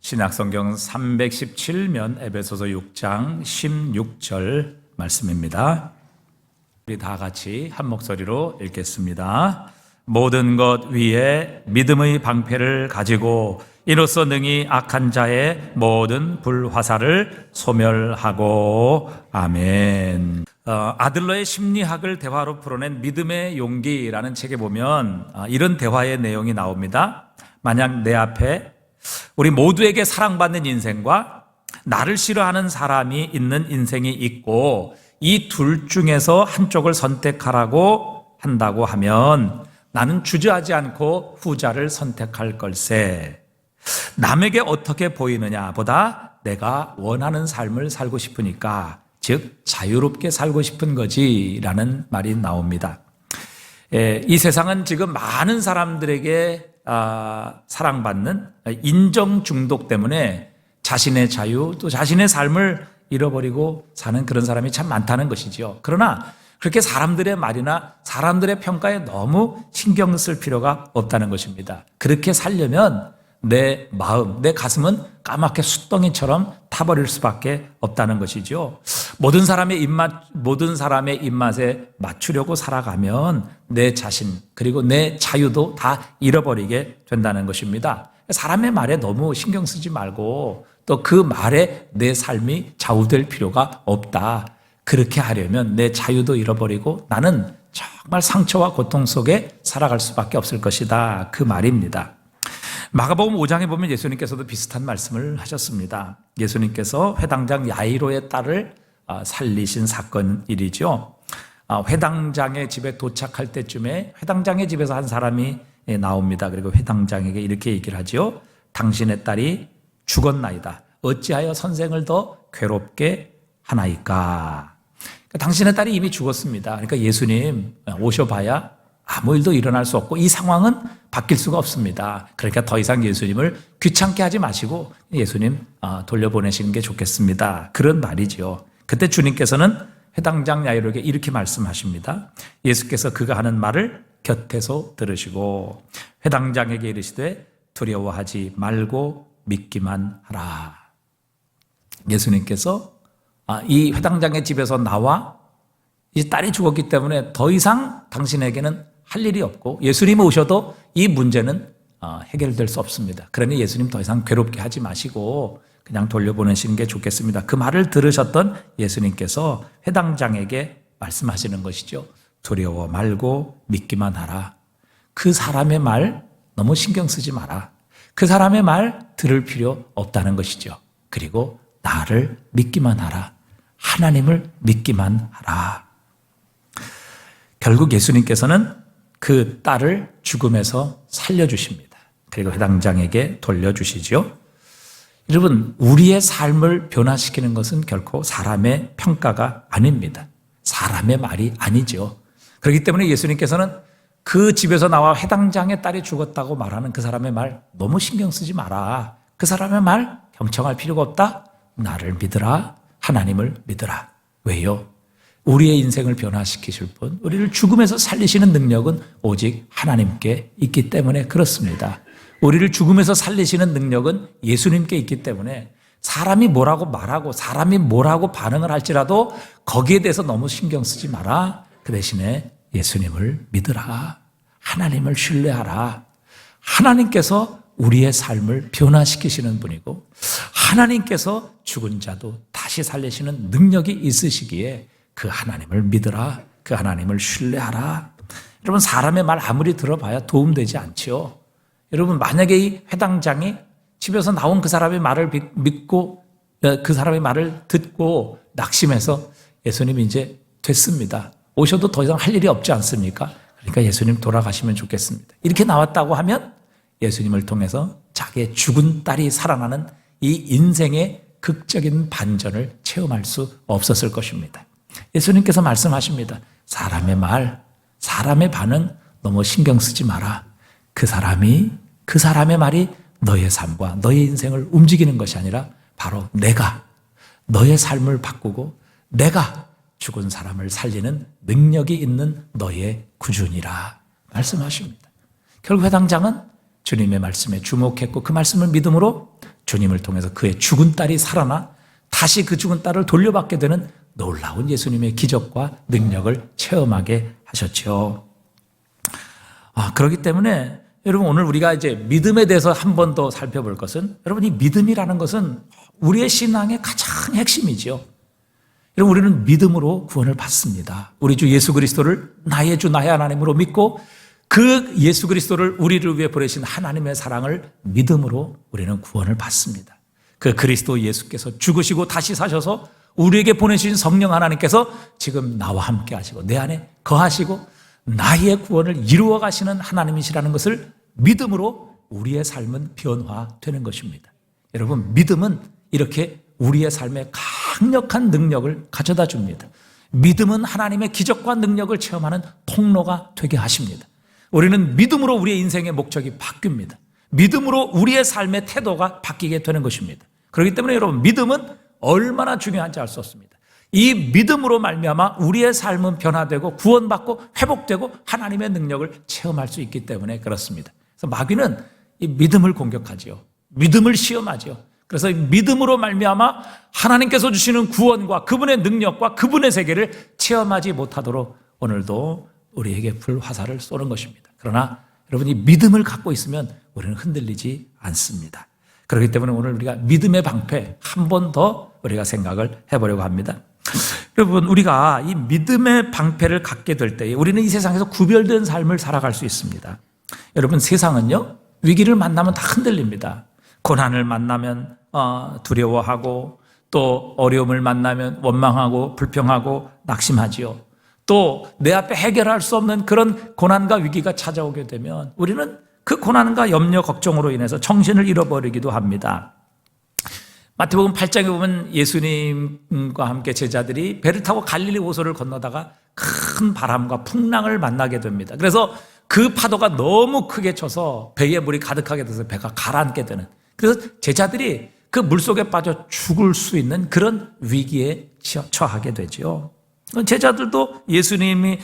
신약성경 317면 에베소서 6장 16절 말씀입니다. 우리 다 같이 한 목소리로 읽겠습니다. 모든 것 위에 믿음의 방패를 가지고 이로써 능히 악한 자의 모든 불화살을 소멸하고. 아멘. 아들러의 심리학을 대화로 풀어낸 믿음의 용기라는 책에 보면 이런 대화의 내용이 나옵니다. 만약 내 앞에 우리 모두에게 사랑받는 인생과 나를 싫어하는 사람이 있는 인생이 있고 이 둘 중에서 한쪽을 선택하라고 한다고 하면 나는 주저하지 않고 후자를 선택할 걸세. 남에게 어떻게 보이느냐 보다 내가 원하는 삶을 살고 싶으니까, 즉 자유롭게 살고 싶은 거지 라는 말이 나옵니다. 이 세상은 지금 많은 사람들에게 사랑받는 인정 중독 때문에 자신의 자유 또 자신의 삶을 잃어버리고 사는 그런 사람이 참 많다는 것이지요. 그러나 그렇게 사람들의 말이나 사람들의 평가에 너무 신경 쓸 필요가 없다는 것입니다. 그렇게 살려면 내 마음, 내 가슴은 까맣게 숫덩이처럼 타버릴 수밖에 없다는 것이죠. 모든 사람의 입맛에 맞추려고 살아가면 내 자신 그리고 내 자유도 다 잃어버리게 된다는 것입니다. 사람의 말에 너무 신경 쓰지 말고 또 그 말에 내 삶이 좌우될 필요가 없다. 그렇게 하려면 내 자유도 잃어버리고 나는 정말 상처와 고통 속에 살아갈 수밖에 없을 것이다. 그 말입니다. 마가복음 5장에 보면 예수님께서도 비슷한 말씀을 하셨습니다. 예수님께서 회당장 야이로의 딸을 살리신 사건 일이죠. 회당장의 집에 도착할 때쯤에 회당장의 집에서 한 사람이 나옵니다. 그리고 회당장에게 이렇게 얘기를 하죠. 당신의 딸이 죽었나이다. 어찌하여 선생을 더 괴롭게 하나이까. 당신의 딸이 이미 죽었습니다. 그러니까 예수님 오셔봐야 아무 일도 일어날 수 없고 이 상황은 바뀔 수가 없습니다. 그러니까 더 이상 예수님을 귀찮게 하지 마시고 예수님 돌려보내시는 게 좋겠습니다. 그런 말이죠. 그때 주님께서는 회당장 야이로에게 이렇게 말씀하십니다. 예수께서 그가 하는 말을 곁에서 들으시고 회당장에게 이르시되 두려워하지 말고 믿기만 하라. 예수님께서 이 회당장의 집에서 나와 이 딸이 죽었기 때문에 더 이상 당신에게는 할 일이 없고 예수님 오셔도 이 문제는 해결될 수 없습니다. 그러니 예수님 더 이상 괴롭게 하지 마시고 그냥 돌려보내시는 게 좋겠습니다. 그 말을 들으셨던 예수님께서 회당장에게 말씀하시는 것이죠. 두려워 말고 믿기만 하라. 그 사람의 말 너무 신경 쓰지 마라. 그 사람의 말 들을 필요 없다는 것이죠. 그리고 나를 믿기만 하라. 하나님을 믿기만 하라. 결국 예수님께서는 그 딸을 죽음에서 살려주십니다. 그리고 회당장에게 돌려주시죠. 여러분, 우리의 삶을 변화시키는 것은 결코 사람의 평가가 아닙니다. 사람의 말이 아니죠. 그렇기 때문에 예수님께서는 그 집에서 나와 회당장의 딸이 죽었다고 말하는 그 사람의 말 너무 신경 쓰지 마라. 그 사람의 말 경청할 필요가 없다. 나를 믿으라. 하나님을 믿으라. 왜요? 우리의 인생을 변화시키실 분, 우리를 죽음에서 살리시는 능력은 오직 하나님께 있기 때문에 그렇습니다. 우리를 죽음에서 살리시는 능력은 예수님께 있기 때문에 사람이 뭐라고 말하고 사람이 뭐라고 반응을 할지라도 거기에 대해서 너무 신경 쓰지 마라. 그 대신에 예수님을 믿으라. 하나님을 신뢰하라. 하나님께서 우리의 삶을 변화시키시는 분이고 하나님께서 죽은 자도 다시 살리시는 능력이 있으시기에 그 하나님을 믿으라. 그 하나님을 신뢰하라. 여러분, 사람의 말 아무리 들어봐야 도움되지 않죠. 여러분, 만약에 이 회당장이 집에서 나온 그 사람의 말을 믿고 그 사람의 말을 듣고 낙심해서 예수님 이제 됐습니다. 오셔도 더 이상 할 일이 없지 않습니까? 그러니까 예수님 돌아가시면 좋겠습니다. 이렇게 나왔다고 하면 예수님을 통해서 자기의 죽은 딸이 살아나는 이 인생의 극적인 반전을 체험할 수 없었을 것입니다. 예수님께서 말씀하십니다. 사람의 말, 사람의 반응 너무 신경 쓰지 마라. 그 사람의 말이 너의 삶과 너의 인생을 움직이는 것이 아니라 바로 내가 너의 삶을 바꾸고 내가 죽은 사람을 살리는 능력이 있는 너의 구준이라 말씀하십니다. 결국 회당장은 주님의 말씀에 주목했고 그 말씀을 믿음으로 주님을 통해서 그의 죽은 딸이 살아나 다시 그 죽은 딸을 돌려받게 되는 놀라운 예수님의 기적과 능력을 체험하게 하셨죠. 그렇기 때문에 여러분, 오늘 우리가 이제 믿음에 대해서 한 번 더 살펴볼 것은, 여러분, 이 믿음이라는 것은 우리의 신앙의 가장 핵심이지요. 여러분, 우리는 믿음으로 구원을 받습니다. 우리 주 예수 그리스도를 나의 주 나의 하나님으로 믿고 그 예수 그리스도를 우리를 위해 보내신 하나님의 사랑을 믿음으로 우리는 구원을 받습니다. 그 그리스도 예수께서 죽으시고 다시 사셔서 우리에게 보내신 성령 하나님께서 지금 나와 함께 하시고 내 안에 거하시고 나의 구원을 이루어 가시는 하나님이시라는 것을 믿음으로 우리의 삶은 변화되는 것입니다. 여러분, 믿음은 이렇게 우리의 삶에 강력한 능력을 가져다 줍니다. 믿음은 하나님의 기적과 능력을 체험하는 통로가 되게 하십니다. 우리는 믿음으로 우리의 인생의 목적이 바뀝니다. 믿음으로 우리의 삶의 태도가 바뀌게 되는 것입니다. 그렇기 때문에 여러분, 믿음은 얼마나 중요한지 알 수 없습니다. 이 믿음으로 말미암아 우리의 삶은 변화되고 구원받고 회복되고 하나님의 능력을 체험할 수 있기 때문에 그렇습니다. 그래서 마귀는 이 믿음을 공격하지요. 믿음을 시험하지요. 그래서 믿음으로 말미암아 하나님께서 주시는 구원과 그분의 능력과 그분의 세계를 체험하지 못하도록 오늘도 우리에게 불화살을 쏘는 것입니다. 그러나 여러분이 믿음을 갖고 있으면 우리는 흔들리지 않습니다. 그렇기 때문에 오늘 우리가 믿음의 방패 한 번 더 우리가 생각을 해보려고 합니다. 여러분, 우리가 이 믿음의 방패를 갖게 될 때 우리는 이 세상에서 구별된 삶을 살아갈 수 있습니다. 여러분, 세상은요, 위기를 만나면 다 흔들립니다. 고난을 만나면 두려워하고, 또 어려움을 만나면 원망하고 불평하고 낙심하지요. 또 내 앞에 해결할 수 없는 그런 고난과 위기가 찾아오게 되면 우리는 그 고난과 염려, 걱정으로 인해서 정신을 잃어버리기도 합니다. 마태복음 8장에 보면 예수님과 함께 제자들이 배를 타고 갈릴리 호수를 건너다가 큰 바람과 풍랑을 만나게 됩니다. 그래서 그 파도가 너무 크게 쳐서 배에 물이 가득하게 돼서 배가 가라앉게 되는, 그래서 제자들이 그 물속에 빠져 죽을 수 있는 그런 위기에 처하게 되죠. 제자들도 예수님이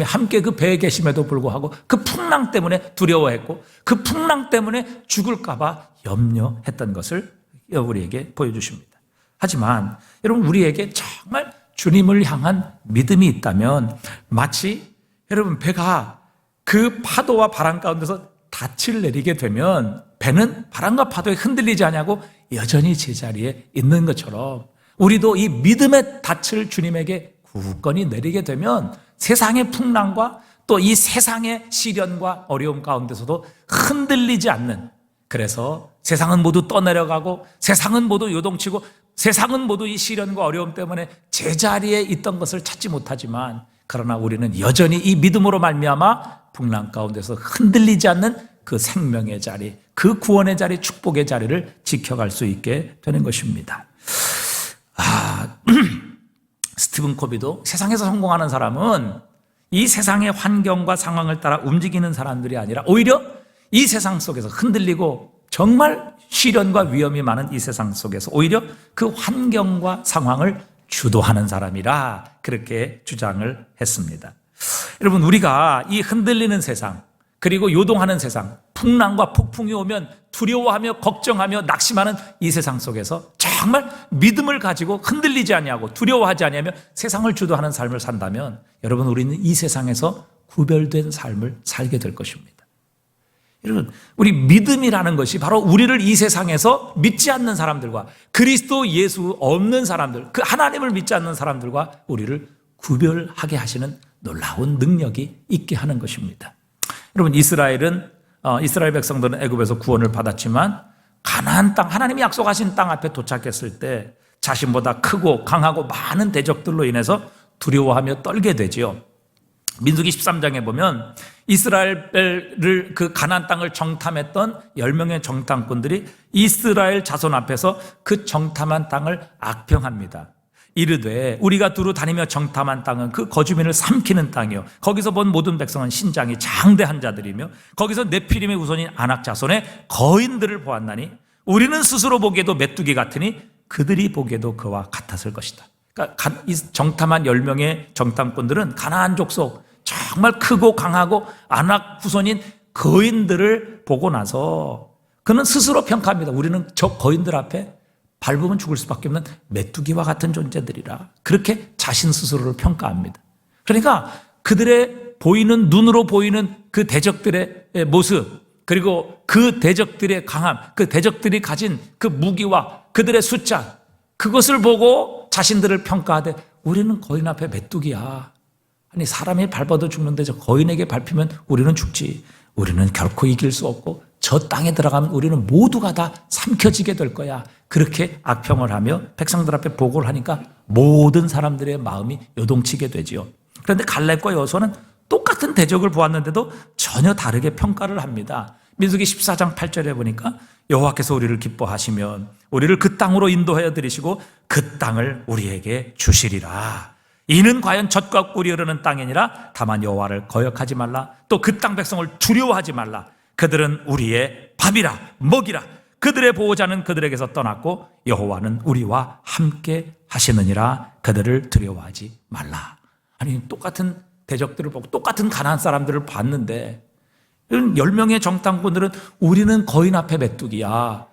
함께 그 배에 계심에도 불구하고 그 풍랑 때문에 두려워했고 그 풍랑 때문에 죽을까 봐 염려했던 것을 우리에게 보여주십니다. 하지만 여러분, 우리에게 정말 주님을 향한 믿음이 있다면 마치 여러분 배가 그 파도와 바람 가운데서 닻을 내리게 되면 배는 바람과 파도에 흔들리지 않냐고 여전히 제자리에 있는 것처럼 우리도 이 믿음의 닻을 주님에게 굳건히 내리게 되면 세상의 풍랑과 또 이 세상의 시련과 어려움 가운데서도 흔들리지 않는, 그래서 세상은 모두 떠내려가고 세상은 모두 요동치고 세상은 모두 이 시련과 어려움 때문에 제자리에 있던 것을 찾지 못하지만 그러나 우리는 여전히 이 믿음으로 말미암아 풍랑 가운데서 흔들리지 않는 그 생명의 자리, 그 구원의 자리, 축복의 자리를 지켜갈 수 있게 되는 것입니다. 스티븐 코비도 세상에서 성공하는 사람은 이 세상의 환경과 상황을 따라 움직이는 사람들이 아니라 오히려 이 세상 속에서 흔들리고 정말 시련과 위험이 많은 이 세상 속에서 오히려 그 환경과 상황을 주도하는 사람이라 그렇게 주장을 했습니다. 여러분, 우리가 이 흔들리는 세상, 그리고 요동하는 세상, 풍랑과 폭풍이 오면 두려워하며 걱정하며 낙심하는 이 세상 속에서 정말 믿음을 가지고 흔들리지 아니하고 두려워하지 아니하며 세상을 주도하는 삶을 산다면 여러분, 우리는 이 세상에서 구별된 삶을 살게 될 것입니다. 여러분, 우리 믿음이라는 것이 바로 우리를 이 세상에서 믿지 않는 사람들과 그리스도 예수 없는 사람들, 그 하나님을 믿지 않는 사람들과 우리를 구별하게 하시는 놀라운 능력이 있게 하는 것입니다. 여러분, 이스라엘 백성들은 애굽에서 구원을 받았지만 가나안 땅, 하나님이 약속하신 땅 앞에 도착했을 때 자신보다 크고 강하고 많은 대적들로 인해서 두려워하며 떨게 되지요. 민수기 13장에 보면 이스라엘을 그 가나안 땅을 정탐했던 10명의 정탐꾼들이 이스라엘 자손 앞에서 그 정탐한 땅을 악평합니다. 이르되 우리가 두루 다니며 정탐한 땅은 그 거주민을 삼키는 땅이요 거기서 본 모든 백성은 신장이 장대한 자들이며 거기서 네피림의 후손인 아낙 자손의 거인들을 보았나니 우리는 스스로 보기에도 메뚜기 같으니 그들이 보기에도 그와 같았을 것이다. 그러니까 이 정탐한 10명의 정탐꾼들은 가나안 족속 정말 크고 강하고 아낙 후손인 거인들을 보고 나서 그는 스스로 평가합니다. 우리는 저 거인들 앞에 밟으면 죽을 수밖에 없는 메뚜기와 같은 존재들이라. 그렇게 자신 스스로를 평가합니다. 그러니까 그들의 보이는, 눈으로 보이는 그 대적들의 모습, 그리고 그 대적들의 강함, 그 대적들이 가진 그 무기와 그들의 숫자, 그것을 보고 자신들을 평가하되 우리는 거인 앞에 메뚜기야. 아니 사람이 밟아도 죽는데 저 거인에게 밟히면 우리는 죽지. 우리는 결코 이길 수 없고 저 땅에 들어가면 우리는 모두가 다 삼켜지게 될 거야. 그렇게 악평을 하며 백성들 앞에 보고를 하니까 모든 사람들의 마음이 요동치게 되지요. 그런데 갈렙과 여호수아는 똑같은 대적을 보았는데도 전혀 다르게 평가를 합니다. 민수기 14장 8절에 보니까 여호와께서 우리를 기뻐하시면 우리를 그 땅으로 인도하여 들이시고 그 땅을 우리에게 주시리라. 이는 과연 젖과 꿀이 흐르는 땅이니라. 다만 여호와를 거역하지 말라. 또 그 땅 백성을 두려워하지 말라. 그들은 우리의 밥이라 먹이라. 그들의 보호자는 그들에게서 떠났고 여호와는 우리와 함께 하시느니라. 그들을 두려워하지 말라. 아니 똑같은 대적들을 보고 똑같은 가나안 사람들을 봤는데 10명의 정탐꾼들은 우리는 거인 앞에 메뚜기야.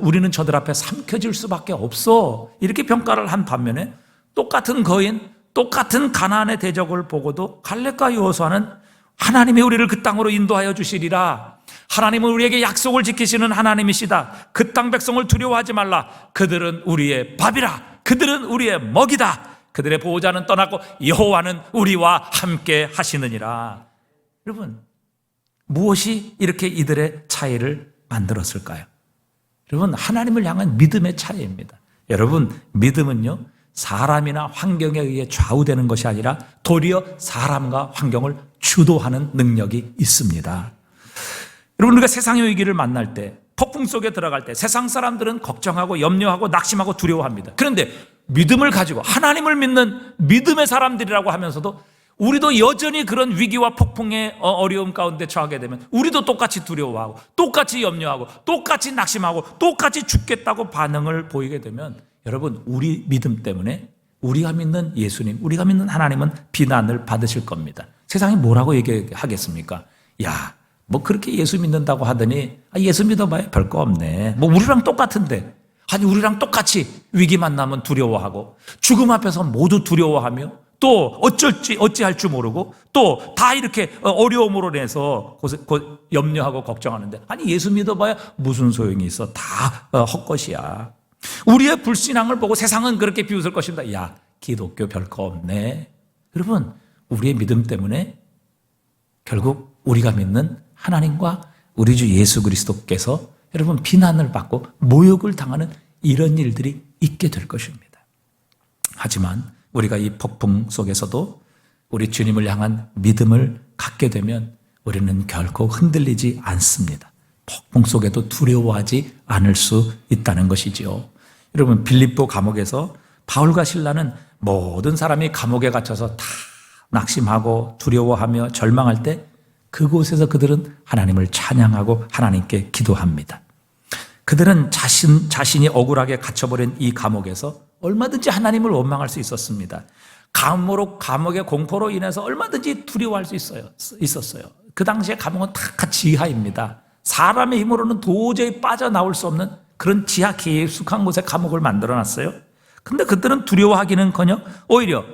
우리는 저들 앞에 삼켜질 수밖에 없어. 이렇게 평가를 한 반면에 똑같은 거인, 똑같은 가나안의 대적을 보고도 갈렙과 여호수아는 하나님이 우리를 그 땅으로 인도하여 주시리라. 하나님은 우리에게 약속을 지키시는 하나님이시다. 그 땅 백성을 두려워하지 말라. 그들은 우리의 밥이라. 그들은 우리의 먹이다. 그들의 보호자는 떠났고 여호와는 우리와 함께 하시느니라. 여러분, 무엇이 이렇게 이들의 차이를 만들었을까요? 여러분, 하나님을 향한 믿음의 차이입니다. 여러분, 믿음은요 사람이나 환경에 의해 좌우되는 것이 아니라 도리어 사람과 환경을 주도하는 능력이 있습니다. 여러분, 우리가 세상의 위기를 만날 때, 폭풍 속에 들어갈 때 세상 사람들은 걱정하고 염려하고 낙심하고 두려워합니다. 그런데 믿음을 가지고 하나님을 믿는 믿음의 사람들이라고 하면서도 우리도 여전히 그런 위기와 폭풍의 어려움 가운데 처하게 되면 우리도 똑같이 두려워하고 똑같이 염려하고 똑같이 낙심하고 똑같이 죽겠다고 반응을 보이게 되면 여러분, 우리 믿음 때문에 우리가 믿는 예수님, 우리가 믿는 하나님은 비난을 받으실 겁니다. 세상이 뭐라고 얘기하겠습니까? 야, 뭐 그렇게 예수 믿는다고 하더니 예수 믿어봐야 별거 없네. 뭐 우리랑 똑같은데. 아니 우리랑 똑같이 위기 만나면 두려워하고 죽음 앞에서 모두 두려워하며 또 어찌할 줄 모르고 또 다 이렇게 어려움으로 인해서 염려하고 걱정하는데 아니 예수 믿어봐야 무슨 소용이 있어. 다 헛것이야. 우리의 불신앙을 보고 세상은 그렇게 비웃을 것입니다. 야, 기독교 별거 없네. 여러분, 우리의 믿음 때문에 결국 우리가 믿는 하나님과 우리 주 예수 그리스도께서 여러분 비난을 받고 모욕을 당하는 이런 일들이 있게 될 것입니다. 하지만 우리가 이 폭풍 속에서도 우리 주님을 향한 믿음을 갖게 되면 우리는 결코 흔들리지 않습니다. 폭풍 속에도 두려워하지 않을 수 있다는 것이지요. 여러분, 빌립보 감옥에서 바울과 실라는 모든 사람이 감옥에 갇혀서 다 낙심하고 두려워하며 절망할 때 그곳에서 그들은 하나님을 찬양하고 하나님께 기도합니다. 그들은 자신이 억울하게 갇혀버린 이 감옥에서 얼마든지 하나님을 원망할 수 있었습니다. 감옥의 공포로 인해서 얼마든지 두려워할 수 있었어요. 그 당시에 감옥은 다 지하입니다. 사람의 힘으로는 도저히 빠져나올 수 없는 그런 지하 깊숙한 곳에 감옥을 만들어놨어요. 근데 그들은 두려워하기는커녕 오히려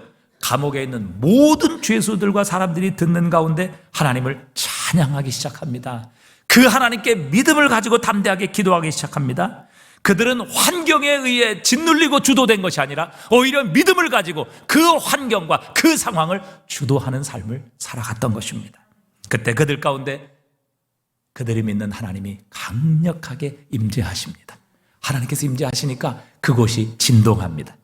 감옥에 있는 모든 죄수들과 사람들이 듣는 가운데 하나님을 찬양하기 시작합니다. 그 하나님께 믿음을 가지고 담대하게 기도하기 시작합니다. 그들은 환경에 의해 짓눌리고 주도된 것이 아니라 오히려 믿음을 가지고 그 환경과 그 상황을 주도하는 삶을 살아갔던 것입니다. 그때 그들 가운데 그들이 믿는 하나님이 강력하게 임재하십니다. 하나님께서 임재하시니까 그곳이 진동합니다.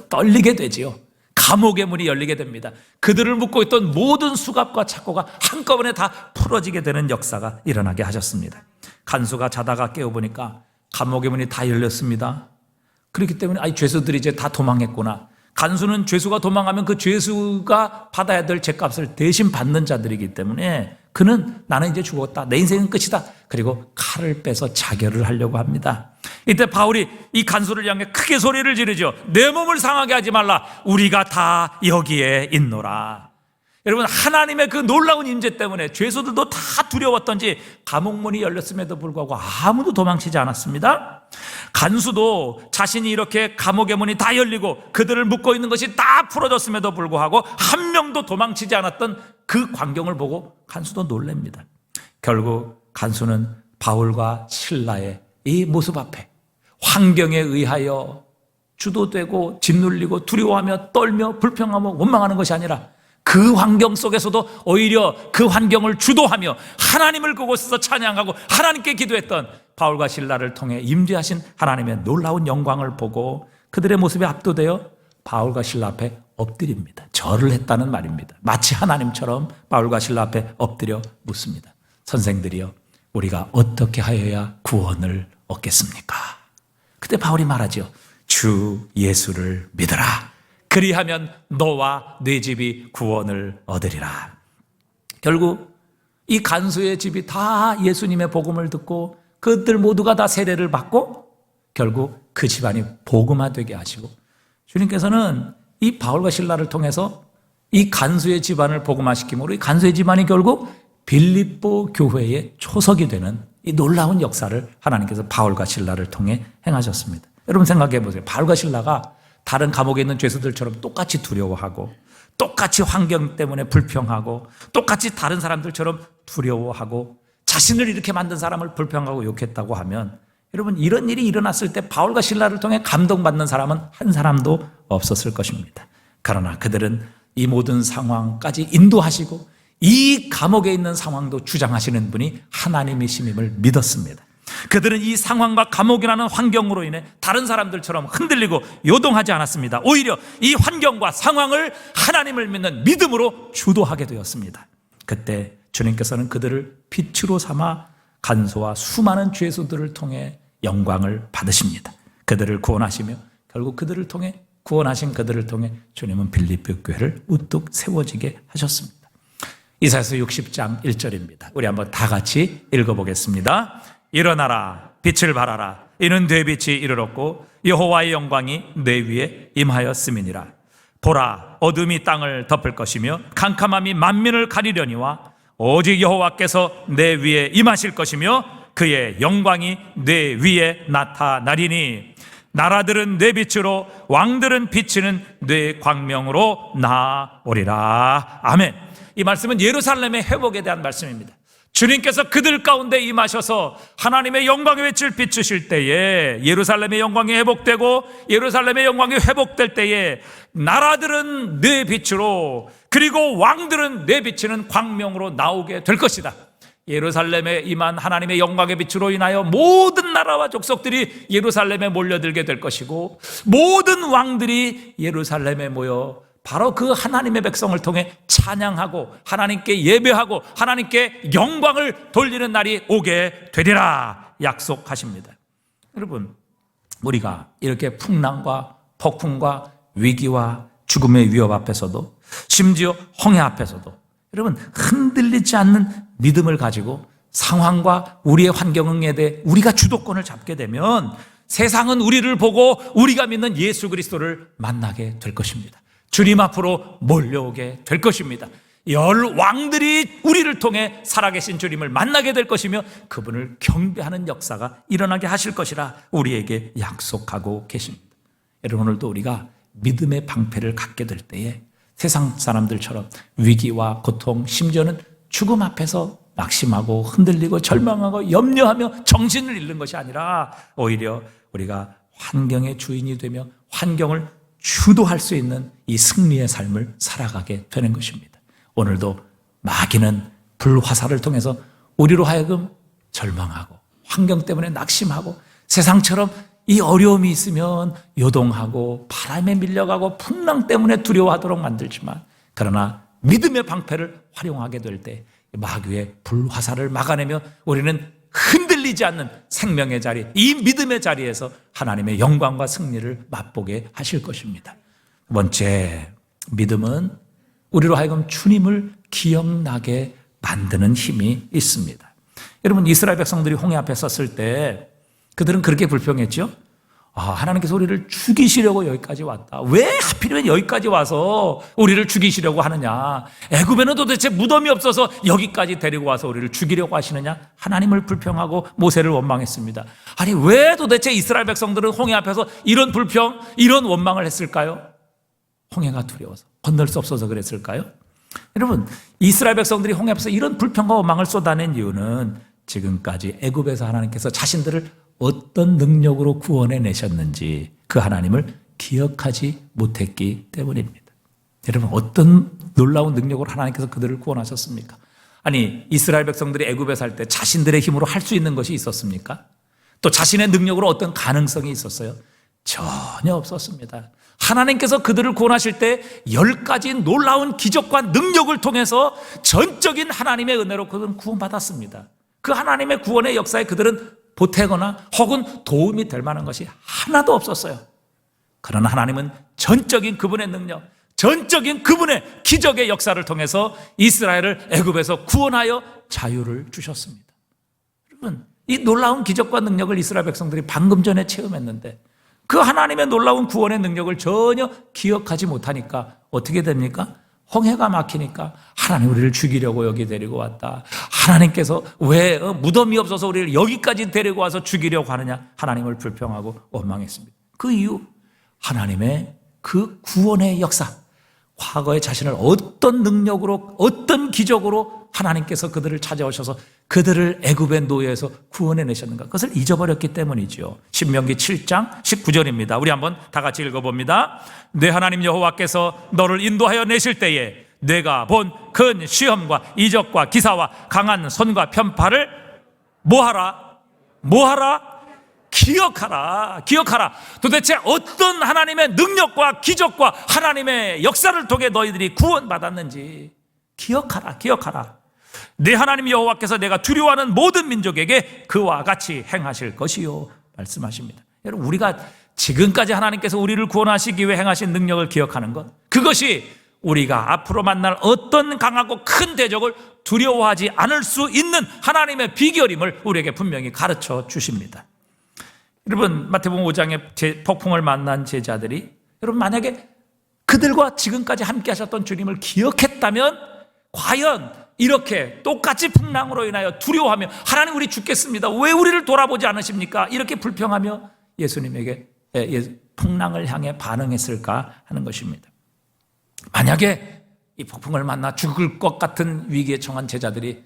떨리게 되지요. 감옥의 문이 열리게 됩니다. 그들을 묶고 있던 모든 수갑과 착고가 한꺼번에 다 풀어지게 되는 역사가 일어나게 하셨습니다. 간수가 자다가 깨어보니까 감옥의 문이 다 열렸습니다. 그렇기 때문에 죄수들이 이제 다 도망했구나. 간수는 죄수가 도망하면 그 죄수가 받아야 될 죄값을 대신 받는 자들이기 때문에 그는 나는 이제 죽었다. 내 인생은 끝이다. 그리고 칼을 빼서 자결을 하려고 합니다. 이때 바울이 이 간수를 향해 크게 소리를 지르죠. 내 몸을 상하게 하지 말라. 우리가 다 여기에 있노라. 여러분, 하나님의 그 놀라운 임재 때문에 죄수들도 다 두려웠던지 감옥문이 열렸음에도 불구하고 아무도 도망치지 않았습니다. 간수도 자신이 이렇게 감옥의 문이 다 열리고 그들을 묶고 있는 것이 다 풀어졌음에도 불구하고 한 명도 도망치지 않았던 그 광경을 보고 간수도 놀랍니다. 결국 간수는 바울과 실라의 이 모습 앞에 환경에 의하여 주도되고 짓눌리고 두려워하며 떨며 불평하며 원망하는 것이 아니라 그 환경 속에서도 오히려 그 환경을 주도하며 하나님을 그곳에서 찬양하고 하나님께 기도했던 바울과 실라를 통해 임재하신 하나님의 놀라운 영광을 보고 그들의 모습에 압도되어 바울과 실라 앞에 엎드립니다. 절을 했다는 말입니다. 마치 하나님처럼 바울과 실라 앞에 엎드려 묻습니다. 선생들이여, 우리가 어떻게 하여야 구원을 얻겠습니까? 그때 바울이 말하죠. 주 예수를 믿어라. 그리하면 너와 네 집이 구원을 얻으리라. 결국 이 간수의 집이 다 예수님의 복음을 듣고 그들 모두가 다 세례를 받고 결국 그 집안이 복음화되게 하시고, 주님께서는 이 바울과 실라를 통해서 이 간수의 집안을 복음화시킴으로 이 간수의 집안이 결국 빌립보 교회의 초석이 되는 이 놀라운 역사를 하나님께서 바울과 실라를 통해 행하셨습니다. 여러분 생각해 보세요. 바울과 실라가 다른 감옥에 있는 죄수들처럼 똑같이 두려워하고 똑같이 환경 때문에 불평하고 똑같이 다른 사람들처럼 두려워하고 자신을 이렇게 만든 사람을 불평하고 욕했다고 하면, 여러분 이런 일이 일어났을 때 바울과 실라를 통해 감동받는 사람은 한 사람도 없었을 것입니다. 그러나 그들은 이 모든 상황까지 인도하시고 이 감옥에 있는 상황도 주장하시는 분이 하나님이심을 믿었습니다. 그들은 이 상황과 감옥이라는 환경으로 인해 다른 사람들처럼 흔들리고 요동하지 않았습니다. 오히려 이 환경과 상황을 하나님을 믿는 믿음으로 주도하게 되었습니다. 그때 주님께서는 그들을 빛으로 삼아 간소와 수많은 죄수들을 통해 영광을 받으십니다. 그들을 구원하시며 결국 그들을 통해 구원하신 그들을 통해 주님은 빌립보 교회를 우뚝 세워지게 하셨습니다. 이사야서 60장 1절입니다. 우리 한번 다 같이 읽어보겠습니다. 일어나라, 빛을 발하라. 이는 내 빛이 이르렀고 여호와의 영광이 내 위에 임하였음이니라. 보라, 어둠이 땅을 덮을 것이며 캄캄함이 만민을 가리려니와 오직 여호와께서 내 위에 임하실 것이며 그의 영광이 내 위에 나타나리니 나라들은 내 빛으로 왕들은 비치는 내 광명으로 나오리라. 아멘. 이 말씀은 예루살렘의 회복에 대한 말씀입니다. 주님께서 그들 가운데 임하셔서 하나님의 영광의 빛을 비추실 때에 예루살렘의 영광이 회복되고 예루살렘의 영광이 회복될 때에 나라들은 내 빛으로 그리고 왕들은 내 비치는 광명으로 나오게 될 것이다. 예루살렘에 임한 하나님의 영광의 빛으로 인하여 모든 나라와 족속들이 예루살렘에 몰려들게 될 것이고 모든 왕들이 예루살렘에 모여 바로 그 하나님의 백성을 통해 찬양하고 하나님께 예배하고 하나님께 영광을 돌리는 날이 오게 되리라 약속하십니다. 여러분, 우리가 이렇게 풍랑과 폭풍과 위기와 죽음의 위협 앞에서도 심지어 홍해 앞에서도 여러분 흔들리지 않는 믿음을 가지고 상황과 우리의 환경에 대해 우리가 주도권을 잡게 되면 세상은 우리를 보고 우리가 믿는 예수 그리스도를 만나게 될 것입니다. 주님 앞으로 몰려오게 될 것입니다. 열 왕들이 우리를 통해 살아계신 주님을 만나게 될 것이며 그분을 경배하는 역사가 일어나게 하실 것이라 우리에게 약속하고 계십니다. 여러분, 오늘도 우리가 믿음의 방패를 갖게 될 때에 세상 사람들처럼 위기와 고통, 심지어는 죽음 앞에서 낙심하고 흔들리고 절망하고 염려하며 정신을 잃는 것이 아니라 오히려 우리가 환경의 주인이 되며 환경을 주도할 수 있는 이 승리의 삶을 살아가게 되는 것입니다. 오늘도 마귀는 불화살을 통해서 우리로 하여금 절망하고 환경 때문에 낙심하고 세상처럼 이 어려움이 있으면 요동하고 바람에 밀려가고 풍랑 때문에 두려워하도록 만들지만 그러나 믿음의 방패를 활용하게 될 때 마귀의 불화살을 막아내며 우리는 흔들리지 않는 생명의 자리, 이 믿음의 자리에서 하나님의 영광과 승리를 맛보게 하실 것입니다. 두 번째, 믿음은 우리로 하여금 주님을 기억나게 만드는 힘이 있습니다. 여러분, 이스라엘 백성들이 홍해 앞에 섰을 때 그들은 그렇게 불평했죠. 하나님께서 우리를 죽이시려고 여기까지 왔다. 왜 하필이면 여기까지 와서 우리를 죽이시려고 하느냐? 애굽에는 도대체 무덤이 없어서 여기까지 데리고 와서 우리를 죽이려고 하시느냐? 하나님을 불평하고 모세를 원망했습니다. 아니, 왜 도대체 이스라엘 백성들은 홍해 앞에서 이런 불평, 이런 원망을 했을까요? 홍해가 두려워서, 건널 수 없어서 그랬을까요? 여러분, 이스라엘 백성들이 홍해 앞에서 이런 불평과 원망을 쏟아낸 이유는 지금까지 애굽에서 하나님께서 자신들을 어떤 능력으로 구원해 내셨는지 그 하나님을 기억하지 못했기 때문입니다. 여러분, 어떤 놀라운 능력으로 하나님께서 그들을 구원하셨습니까? 아니, 이스라엘 백성들이 애굽에 살 때 자신들의 힘으로 할 수 있는 것이 있었습니까? 또 자신의 능력으로 어떤 가능성이 있었어요? 전혀 없었습니다. 하나님께서 그들을 구원하실 때 10가지 놀라운 기적과 능력을 통해서 전적인 하나님의 은혜로 그들은 구원받았습니다. 그 하나님의 구원의 역사에 그들은 보태거나 혹은 도움이 될 만한 것이 하나도 없었어요. 그러나 하나님은 전적인 그분의 능력, 전적인 그분의 기적의 역사를 통해서 이스라엘을 애굽에서 구원하여 자유를 주셨습니다. 여러분, 이 놀라운 기적과 능력을 이스라엘 백성들이 방금 전에 체험했는데 그 하나님의 놀라운 구원의 능력을 전혀 기억하지 못하니까 어떻게 됩니까? 홍해가 막히니까 하나님 우리를 죽이려고 여기 데리고 왔다. 하나님께서 왜 무덤이 없어서 우리를 여기까지 데리고 와서 죽이려고 하느냐? 하나님을 불평하고 원망했습니다. 그 이유, 하나님의 그 구원의 역사, 과거에 자신을 어떤 능력으로, 어떤 기적으로 하나님께서 그들을 찾아오셔서 그들을 애굽의 노예에서 구원해 내셨는가? 그것을 잊어버렸기 때문이죠. 신명기 7장 19절입니다. 우리 한번 다 같이 읽어봅니다. 내 하나님 여호와께서 너를 인도하여 내실 때에 내가 본 큰 시험과 이적과 기사와 강한 손과 편팔을 뭐하라? 기억하라. 도대체 어떤 하나님의 능력과 기적과 하나님의 역사를 통해 너희들이 구원받았는지 기억하라. 내 하나님 여호와께서 내가 두려워하는 모든 민족에게 그와 같이 행하실 것이요 말씀하십니다. 여러분, 우리가 지금까지 하나님께서 우리를 구원하시기 위해 행하신 능력을 기억하는 것, 그것이 우리가 앞으로 만날 어떤 강하고 큰 대적을 두려워하지 않을 수 있는 하나님의 비결임을 우리에게 분명히 가르쳐 주십니다. 여러분, 마태복음 5장에 폭풍을 만난 제자들이, 여러분, 만약에 그들과 지금까지 함께 하셨던 주님을 기억했다면 과연 이렇게 똑같이 풍랑으로 인하여 두려워하며 하나님 우리 죽겠습니다, 왜 우리를 돌아보지 않으십니까? 이렇게 불평하며 예수님에게 풍랑을 향해 반응했을까 하는 것입니다. 만약에 이 폭풍을 만나 죽을 것 같은 위기에 처한 제자들이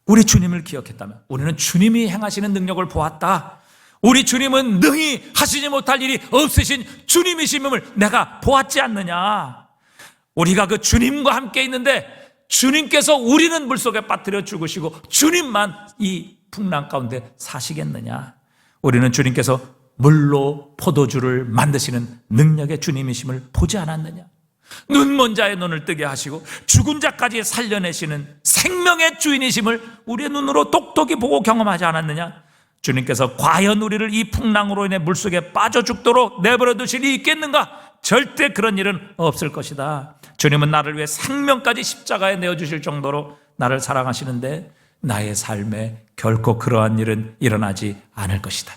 우리 주님을 기억했다면, 우리는 주님이 행하시는 능력을 보았다, 우리 주님은 능히 하시지 못할 일이 없으신 주님이심을 내가 보았지 않느냐, 우리가 그 주님과 함께 있는데 주님께서 우리는 물속에 빠뜨려 죽으시고 주님만 이 풍랑 가운데 사시겠느냐, 우리는 주님께서 물로 포도주를 만드시는 능력의 주님이심을 보지 않았느냐, 눈먼 자의 눈을 뜨게 하시고 죽은 자까지 살려내시는 생명의 주인이심을 우리의 눈으로 똑똑히 보고 경험하지 않았느냐, 주님께서 과연 우리를 이 풍랑으로 인해 물속에 빠져 죽도록 내버려 두실 일이 있겠는가? 절대 그런 일은 없을 것이다. 주님은 나를 위해 생명까지 십자가에 내어주실 정도로 나를 사랑하시는데 나의 삶에 결코 그러한 일은 일어나지 않을 것이다.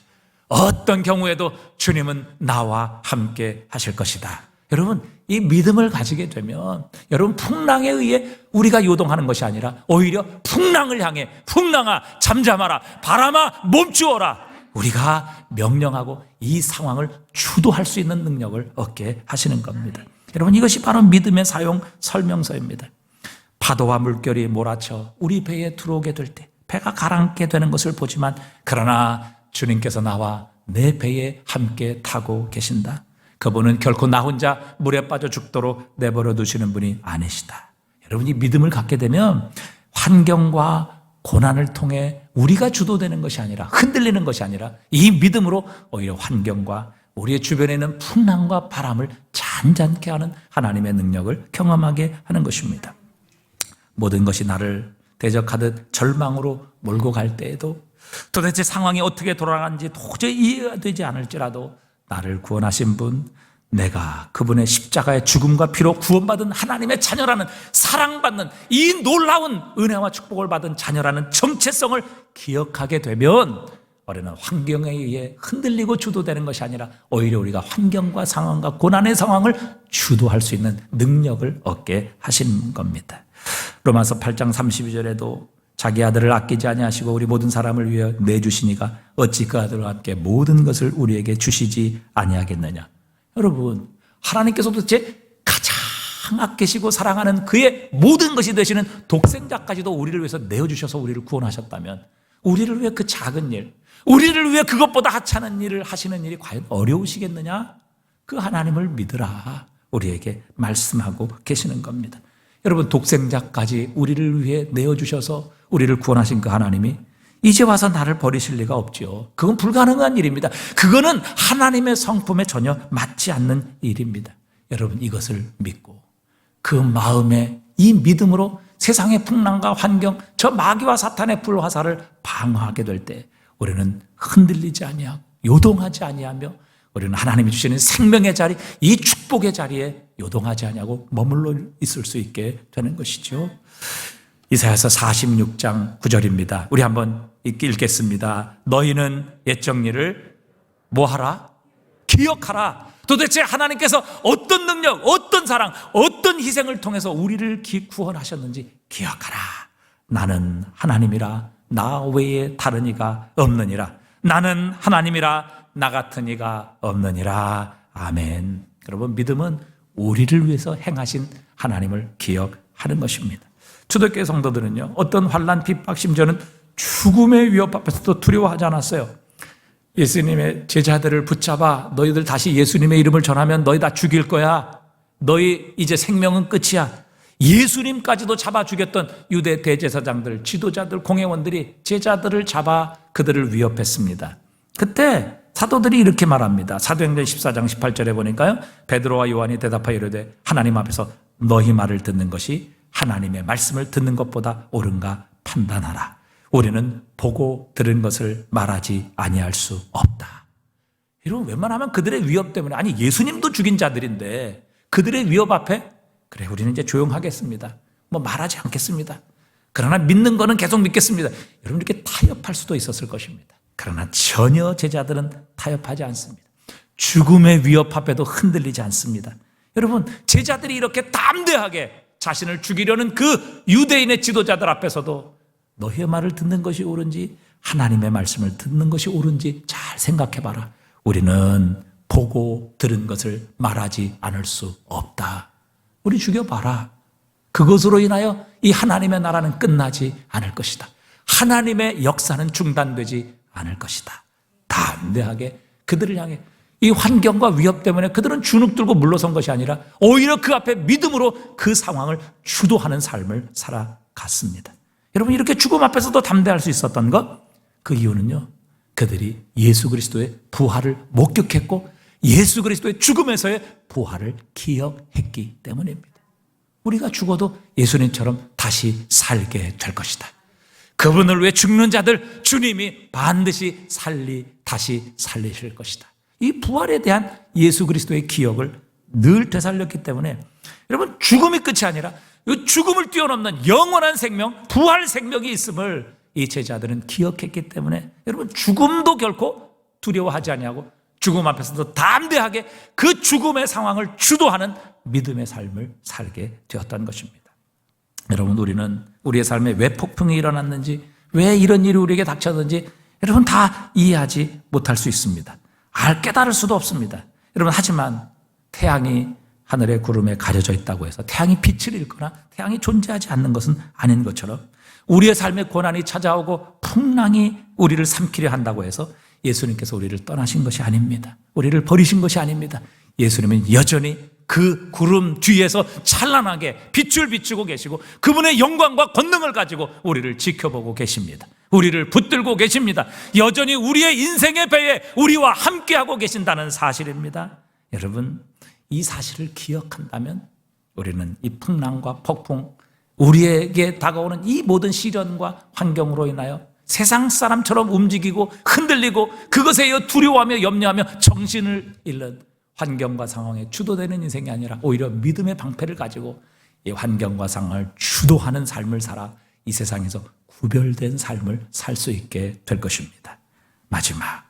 어떤 경우에도 주님은 나와 함께 하실 것이다. 여러분, 이 믿음을 가지게 되면 여러분, 풍랑에 의해 우리가 요동하는 것이 아니라 오히려 풍랑을 향해 풍랑아 잠잠하라, 바람아 멈추어라, 우리가 명령하고 이 상황을 주도할 수 있는 능력을 얻게 하시는 겁니다. 여러분, 이것이 바로 믿음의 사용 설명서입니다. 파도와 물결이 몰아쳐 우리 배에 들어오게 될 때 배가 가라앉게 되는 것을 보지만 그러나 주님께서 나와 내 배에 함께 타고 계신다. 그분은 결코 나 혼자 물에 빠져 죽도록 내버려 두시는 분이 아니시다. 여러분이 믿음을 갖게 되면 환경과 고난을 통해 우리가 주도되는 것이 아니라, 흔들리는 것이 아니라 이 믿음으로 오히려 환경과 우리의 주변에 있는 풍랑과 바람을 잔잔케 하는 하나님의 능력을 경험하게 하는 것입니다. 모든 것이 나를 대적하듯 절망으로 몰고 갈 때에도, 도대체 상황이 어떻게 돌아가는지 도저히 이해가 되지 않을지라도 나를 구원하신 분, 내가 그분의 십자가의 죽음과 피로 구원받은 하나님의 자녀라는, 사랑받는 이 놀라운 은혜와 축복을 받은 자녀라는 정체성을 기억하게 되면 우리는 환경에 의해 흔들리고 주도되는 것이 아니라 오히려 우리가 환경과 상황과 고난의 상황을 주도할 수 있는 능력을 얻게 하신 겁니다. 로마서 8장 32절에도 자기 아들을 아끼지 아니하시고 우리 모든 사람을 위해 내주시니가 어찌 그 아들과 함께 모든 것을 우리에게 주시지 아니하겠느냐. 여러분, 하나님께서 도대체 가장 아끼시고 사랑하는 그의 모든 것이 되시는 독생자까지도 우리를 위해서 내어주셔서 우리를 구원하셨다면 우리를 위해 그 작은 일, 우리를 위해 그것보다 하찮은 일을 하시는 일이 과연 어려우시겠느냐? 그 하나님을 믿으라 우리에게 말씀하고 계시는 겁니다. 여러분, 독생자까지 우리를 위해 내어주셔서 우리를 구원하신 그 하나님이 이제 와서 나를 버리실 리가 없죠. 그건 불가능한 일입니다. 그거는 하나님의 성품에 전혀 맞지 않는 일입니다. 여러분, 이것을 믿고 그 마음에 이 믿음으로 세상의 풍랑과 환경, 저 마귀와 사탄의 불화살을 방어하게 될 때 우리는 흔들리지 아니하고 요동하지 아니하며 우리는 하나님이 주시는 생명의 자리, 이 축복의 자리에 요동하지 아니하고 머물러 있을 수 있게 되는 것이죠. 이사야서 46장 9절입니다. 우리 한번 읽겠습니다. 너희는 옛적 일을 뭐하라? 기억하라. 도대체 하나님께서 어떤 능력, 어떤 사랑, 어떤 희생을 통해서 우리를 구원하셨는지 기억하라. 나는 하나님이라 나 외에 다른 이가 없느니라. 나는 하나님이라 나 같은 이가 없느니라. 아멘. 여러분, 믿음은 우리를 위해서 행하신 하나님을 기억하는 것입니다. 초대교회 성도들은요, 어떤 환난, 핍박, 심지어는 죽음의 위협 앞에서도 두려워하지 않았어요. 예수님의 제자들을 붙잡아 너희들 다시 예수님의 이름을 전하면 너희 다 죽일 거야. 너희 이제 생명은 끝이야. 예수님까지도 잡아 죽였던 유대 대제사장들, 지도자들, 공회원들이 제자들을 잡아 그들을 위협했습니다. 그때 사도들이 이렇게 말합니다. 사도행전 14장 18절에 보니까요, 베드로와 요한이 대답하여 이르되 하나님 앞에서 너희 말을 듣는 것이 하나님의 말씀을 듣는 것보다 옳은가 판단하라. 우리는 보고 들은 것을 말하지 아니할 수 없다. 이러면 웬만하면 그들의 위협 때문에, 아니 예수님도 죽인 자들인데 그들의 위협 앞에 그래 우리는 이제 조용하겠습니다. 뭐 말하지 않겠습니다. 그러나 믿는 거는 계속 믿겠습니다. 여러분, 이렇게 타협할 수도 있었을 것입니다. 그러나 전혀 제자들은 타협하지 않습니다. 죽음의 위협 앞에도 흔들리지 않습니다. 여러분, 제자들이 이렇게 담대하게 자신을 죽이려는 그 유대인의 지도자들 앞에서도 너희의 말을 듣는 것이 옳은지 하나님의 말씀을 듣는 것이 옳은지 잘 생각해봐라. 우리는 보고 들은 것을 말하지 않을 수 없다. 우리 죽여봐라. 그것으로 인하여 이 하나님의 나라는 끝나지 않을 것이다. 하나님의 역사는 중단되지 않을 것이다. 담대하게 그들을 향해 이 환경과 위협 때문에 그들은 주눅 들고 물러선 것이 아니라 오히려 그 앞에 믿음으로 그 상황을 주도하는 삶을 살아갔습니다. 여러분, 이렇게 죽음 앞에서도 담대할 수 있었던 것, 그 이유는요, 그들이 예수 그리스도의 부활을 목격했고 예수 그리스도의 죽음에서의 부활을 기억했기 때문입니다. 우리가 죽어도 예수님처럼 다시 살게 될 것이다. 그분을 위해 죽는 자들 주님이 반드시 다시 살리실 것이다. 이 부활에 대한 예수 그리스도의 기억을 늘 되살렸기 때문에 여러분, 죽음이 끝이 아니라 이 죽음을 뛰어넘는 영원한 생명, 부활 생명이 있음을 이 제자들은 기억했기 때문에 여러분, 죽음도 결코 두려워하지 아니하고 죽음 앞에서도 담대하게 그 죽음의 상황을 주도하는 믿음의 삶을 살게 되었던 것입니다. 여러분, 우리는 우리의 삶에 왜 폭풍이 일어났는지, 왜 이런 일이 우리에게 닥쳤는지 여러분 다 이해하지 못할 수 있습니다. 깨달을 수도 없습니다. 여러분, 하지만 태양이 하늘의 구름에 가려져 있다고 해서 태양이 빛을 잃거나 태양이 존재하지 않는 것은 아닌 것처럼 우리의 삶에 고난이 찾아오고 풍랑이 우리를 삼키려 한다고 해서 예수님께서 우리를 떠나신 것이 아닙니다. 우리를 버리신 것이 아닙니다. 예수님은 여전히 그 구름 뒤에서 찬란하게 빛을 비추고 계시고 그분의 영광과 권능을 가지고 우리를 지켜보고 계십니다. 우리를 붙들고 계십니다. 여전히 우리의 인생의 배에 우리와 함께하고 계신다는 사실입니다. 여러분, 이 사실을 기억한다면 우리는 이 풍랑과 폭풍, 우리에게 다가오는 이 모든 시련과 환경으로 인하여 세상 사람처럼 움직이고 흔들리고 그것에 의해 두려워하며 염려하며 정신을 잃는 환경과 상황에 주도되는 인생이 아니라 오히려 믿음의 방패를 가지고 이 환경과 상황을 주도하는 삶을 살아 이 세상에서 구별된 삶을 살 수 있게 될 것입니다. 마지막,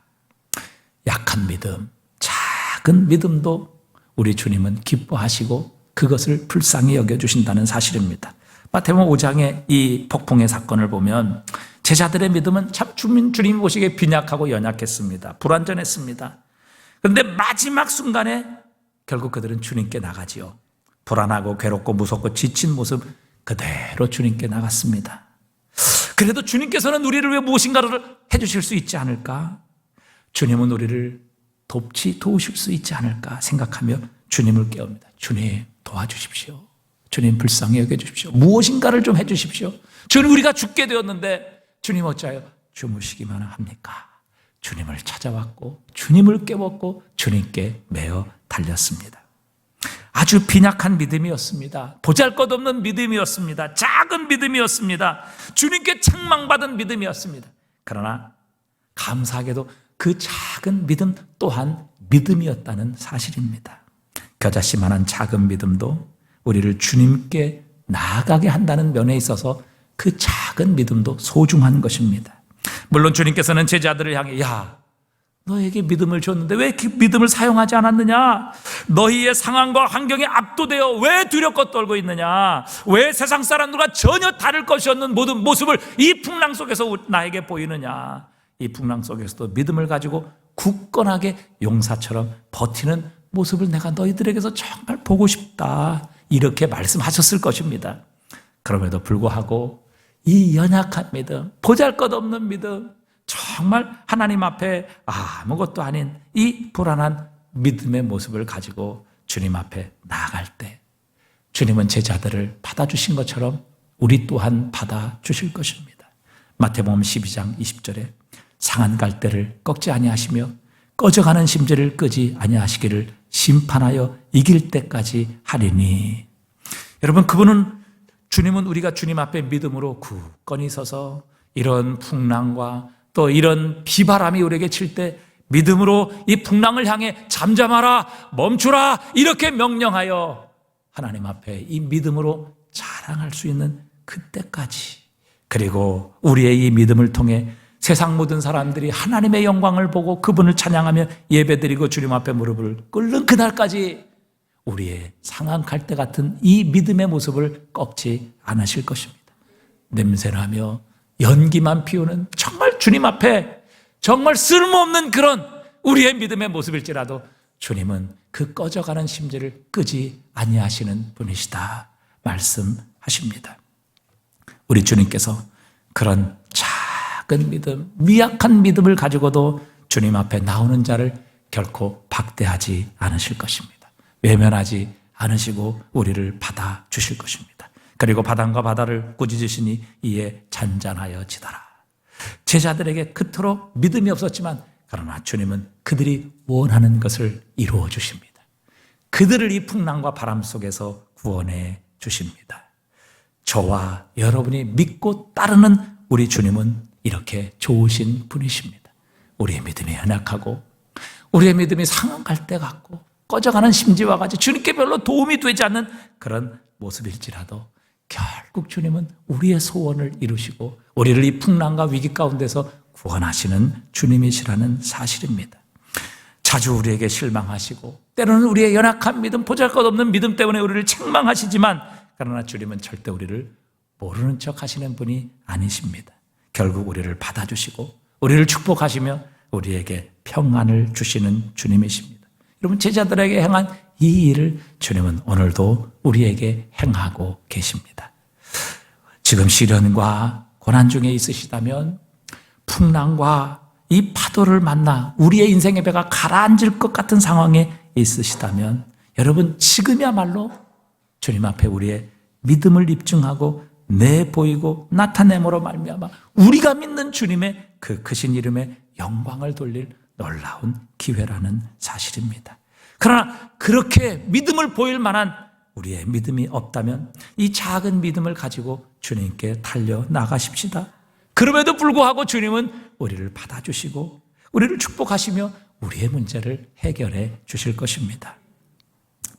약한 믿음, 작은 믿음도 우리 주님은 기뻐하시고 그것을 불쌍히 여겨주신다는 사실입니다. 마태복음 5장의 이 폭풍의 사건을 보면 제자들의 믿음은 참 주님 보시기에 빈약하고 연약했습니다. 불완전했습니다. 그런데 마지막 순간에 결국 그들은 주님께 나가지요. 불안하고 괴롭고 무섭고 지친 모습 그대로 주님께 나갔습니다. 그래도 주님께서는 우리를 위해 무엇인가를 해주실 수 있지 않을까? 주님은 우리를 도우실 수 있지 않을까 생각하며 주님을 깨웁니다. 주님 도와주십시오. 주님 불쌍히 여겨주십시오. 무엇인가를 좀 해주십시오. 주님 우리가 죽게 되었는데 주님 어찌하여 주무시기만 합니까? 주님을 찾아왔고 주님을 깨웠고 주님께 매어 달렸습니다. 아주 빈약한 믿음이었습니다. 보잘것없는 믿음이었습니다. 작은 믿음이었습니다. 주님께 책망받은 믿음이었습니다. 그러나 감사하게도 그 작은 믿음 또한 믿음이었다는 사실입니다. 겨자씨만한 작은 믿음도 우리를 주님께 나아가게 한다는 면에 있어서 그 작은 믿음도 소중한 것입니다. 물론 주님께서는 제자들을 향해 야, 너에게 믿음을 줬는데 왜 그 믿음을 사용하지 않았느냐? 너희의 상황과 환경에 압도되어 왜 두렵고 떨고 있느냐? 왜 세상 사람들과 전혀 다를 것이 없는 모든 모습을 이 풍랑 속에서 나에게 보이느냐? 이 풍랑 속에서도 믿음을 가지고 굳건하게 용사처럼 버티는 모습을 내가 너희들에게서 정말 보고 싶다. 이렇게 말씀하셨을 것입니다. 그럼에도 불구하고 이 연약한 믿음, 보잘것없는 믿음, 정말 하나님 앞에 아무것도 아닌 이 불안한 믿음의 모습을 가지고 주님 앞에 나아갈 때 주님은 제자들을 받아주신 것처럼 우리 또한 받아주실 것입니다. 마태복음 12장 20절에 상한 갈대를 꺾지 아니하시며 꺼져가는 심지를 끄지 아니하시기를 심판하여 이길 때까지 하리니. 여러분, 주님은 우리가 주님 앞에 믿음으로 굳건히 서서 이런 풍랑과 또 이런 비바람이 우리에게 칠 때 믿음으로 이 풍랑을 향해 잠잠하라, 멈추라 이렇게 명령하여 하나님 앞에 이 믿음으로 자랑할 수 있는 그때까지, 그리고 우리의 이 믿음을 통해 세상 모든 사람들이 하나님의 영광을 보고 그분을 찬양하며 예배드리고 주님 앞에 무릎을 꿇는 그날까지 우리의 상한 갈대 같은 이 믿음의 모습을 꺾지 않으실 것입니다. 냄새나며 연기만 피우는 정말 주님 앞에 정말 쓸모없는 그런 우리의 믿음의 모습일지라도 주님은 그 꺼져가는 심지를 끄지 아니하시는 분이시다 말씀하십니다. 우리 주님께서 그런 작은 믿음, 미약한 믿음을 가지고도 주님 앞에 나오는 자를 결코 박대하지 않으실 것입니다. 외면하지 않으시고 우리를 받아주실 것입니다. 그리고 바람과 바다를 꾸짖으시니 이에 잔잔하여 지더라. 제자들에게 그토록 믿음이 없었지만 그러나 주님은 그들이 원하는 것을 이루어 주십니다. 그들을 이 풍랑과 바람 속에서 구원해 주십니다. 저와 여러분이 믿고 따르는 우리 주님은 이렇게 좋으신 분이십니다. 우리의 믿음이 연약하고 우리의 믿음이 상한 갈대 같고 꺼져가는 심지와 같이 주님께 별로 도움이 되지 않는 그런 모습일지라도 결국 주님은 우리의 소원을 이루시고 우리를 이 풍랑과 위기 가운데서 구원하시는 주님이시라는 사실입니다. 자주 우리에게 실망하시고 때로는 우리의 연약한 믿음, 보잘것없는 믿음 때문에 우리를 책망하시지만 그러나 주님은 절대 우리를 모르는 척 하시는 분이 아니십니다. 결국 우리를 받아주시고 우리를 축복하시며 우리에게 평안을 주시는 주님이십니다. 여러분, 제자들에게 행한 이 일을 주님은 오늘도 우리에게 행하고 계십니다. 지금 시련과 고난 중에 있으시다면, 풍랑과 이 파도를 만나 우리의 인생의 배가 가라앉을 것 같은 상황에 있으시다면, 여러분 지금이야말로 주님 앞에 우리의 믿음을 입증하고 내보이고 나타냄으로 말미암아 우리가 믿는 주님의 그 크신 이름에 영광을 돌릴 놀라운 기회라는 사실입니다. 그러나 그렇게 믿음을 보일 만한 우리의 믿음이 없다면 이 작은 믿음을 가지고 주님께 달려나가십시다. 그럼에도 불구하고 주님은 우리를 받아주시고 우리를 축복하시며 우리의 문제를 해결해 주실 것입니다.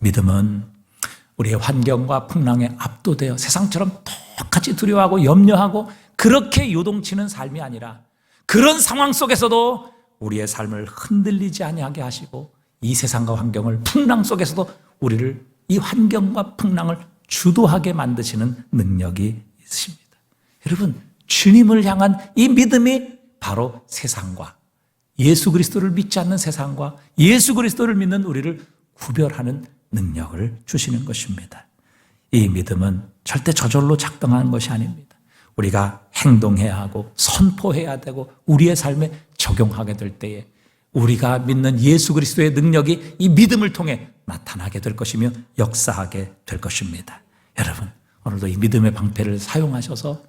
믿음은 우리의 환경과 풍랑에 압도되어 세상처럼 똑같이 두려워하고 염려하고 그렇게 요동치는 삶이 아니라 그런 상황 속에서도 우리의 삶을 흔들리지 아니하게 하시고 이 세상과 환경을 풍랑 속에서도 우리를 이 환경과 풍랑을 주도하게 만드시는 능력이 있으십니다. 여러분, 주님을 향한 이 믿음이 바로 세상과 예수 그리스도를 믿지 않는 세상과 예수 그리스도를 믿는 우리를 구별하는 능력을 주시는 것입니다. 이 믿음은 절대 저절로 작동하는 것이 아닙니다. 우리가 행동해야 하고 선포해야 되고 우리의 삶에 적용하게 될 때에 우리가 믿는 예수 그리스도의 능력이 이 믿음을 통해 나타나게 될 것이며 역사하게 될 것입니다. 여러분, 오늘도 이 믿음의 방패를 사용하셔서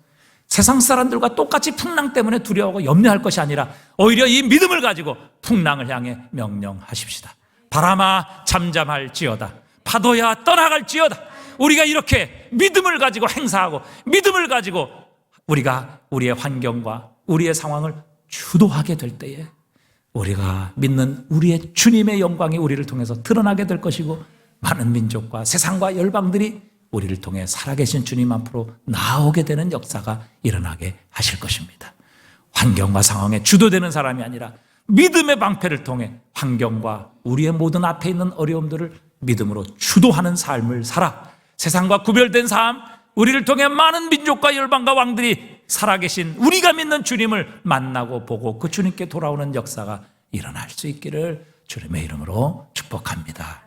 세상 사람들과 똑같이 풍랑 때문에 두려워하고 염려할 것이 아니라 오히려 이 믿음을 가지고 풍랑을 향해 명령하십시다. 바람아 잠잠할지어다, 파도야 떠나갈지어다. 우리가 이렇게 믿음을 가지고 행사하고 믿음을 가지고 우리가 우리의 환경과 우리의 상황을 주도하게 될 때에 우리가 믿는 우리의 주님의 영광이 우리를 통해서 드러나게 될 것이고 많은 민족과 세상과 열방들이 우리를 통해 살아계신 주님 앞으로 나오게 되는 역사가 일어나게 하실 것입니다. 환경과 상황에 주도되는 사람이 아니라 믿음의 방패를 통해 환경과 우리의 모든 앞에 있는 어려움들을 믿음으로 주도하는 삶을 살아 세상과 구별된 삶, 우리를 통해 많은 민족과 열방과 왕들이 살아계신 우리가 믿는 주님을 만나고 보고 그 주님께 돌아오는 역사가 일어날 수 있기를 주님의 이름으로 축복합니다.